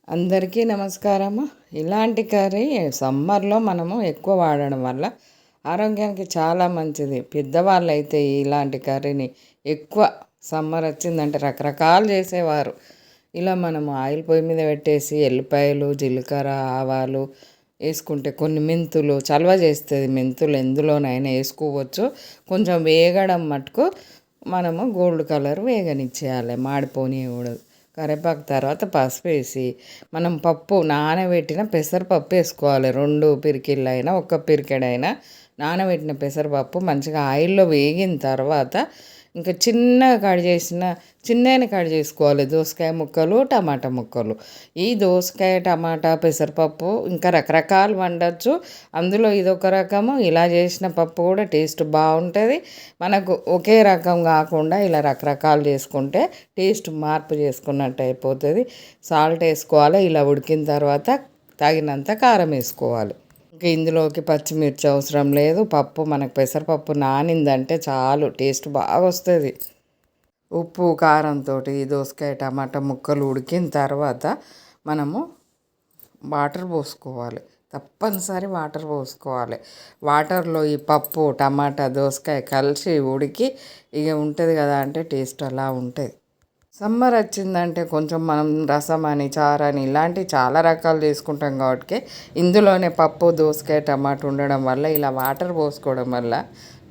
అందరికీ నమస్కారము. ఇలాంటి కర్రీ సమ్మర్లో మనము ఎక్కువ వాడడం వల్ల ఆరోగ్యానికి చాలా మంచిది. పెద్దవాళ్ళు అయితే ఇలాంటి కర్రీని ఎక్కువ సమ్మర్ వచ్చిందంటే రకరకాలు చేసేవారు. ఇలా మనము ఆయిల్ పొయ్యి మీద పెట్టేసి ఎల్లిపాయలు, జీలకర్ర, ఆవాలు వేసుకుంటే కొన్ని మెంతులు చలవ చేస్తుంది. మెంతులు ఎందులోనైనా వేసుకోవచ్చు. కొంచెం వేగడం మటుకు మనము గోల్డ్ కలర్ వేగనిచ్చేయాలి, మాడిపోనియకూడదు. కరివేపాకు తర్వాత పసుపు వేసి మనం పప్పు నానబెట్టిన పెసరపప్పు వేసుకోవాలి. 2 పిరికిళ్ళైనా 1 పిరికెడైనా నానబెట్టిన పెసరపప్పు మంచిగా ఆయిల్లో వేగిన తర్వాత ఇంకా చిన్నగా కట్ చేసుకోవాలి. దోసకాయ ముక్కలు, టమాటా ముక్కలు. ఈ దోసకాయ, టమాటా, పెసరపప్పు ఇంకా రకరకాలు వండొచ్చు. అందులో ఇదొక రకము. ఇలా చేసిన పప్పు కూడా టేస్ట్ బాగుంటుంది. మనకు ఒకే రకం కాకుండా ఇలా రకరకాలు చేసుకుంటే టేస్ట్ మార్పు చేసుకున్నట్టు అయిపోతుంది. సాల్ట్ వేసుకోవాలి. ఇలా ఉడికిన తర్వాత తగినంత కారం వేసుకోవాలి. ఇంకా ఇందులోకి పచ్చిమిర్చి అవసరం లేదు. పప్పు మనకు పెసరపప్పు నానిందంటే చాలు, టేస్ట్ బాగా వస్తుంది. ఉప్పు కారంతో దోసకాయ టమాటా ముక్కలు ఉడికిన తర్వాత మనము వాటర్ పోసుకోవాలి. తప్పనిసరి వాటర్ పోసుకోవాలి. వాటర్లో ఈ పప్పు టమాటా దోసకాయ కలిసి ఉడికి ఇక ఉంటుంది కదా అంటే టేస్ట్ అలా ఉంటుంది. సమ్మర్ వచ్చిందంటే కొంచెం మనం రసం అని, చారని ఇలాంటివి చాలా రకాలు చేసుకుంటాం కాబట్టి ఇందులోనే పప్పు దోసకాయ టమాటా ఉండడం వల్ల ఇలా వాటర్ పోసుకోవడం వల్ల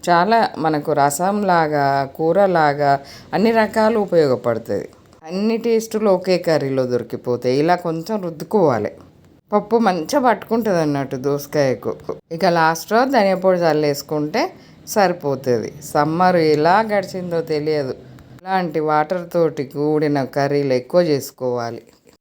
చాలా మనకు రసంలాగా కూరలాగా అన్ని రకాలు ఉపయోగపడుతుంది. అన్ని టేస్టులు ఒకే కర్రీలో దొరికిపోతాయి. ఇలా కొంచెం రుద్దుకోవాలి. పప్పు మంచిగా పట్టుకుంటుంది అన్నట్టు దోసకాయకు. ఇక లాస్ట్లో ధనియా పొడి చల్లేసుకుంటే సరిపోతుంది. సమ్మర్ ఎలా గడిచిందో తెలియదు. ఇలాంటి వాటర్ తోటి కూడిన కర్రీలు ఎక్కువ చేసుకోవాలి.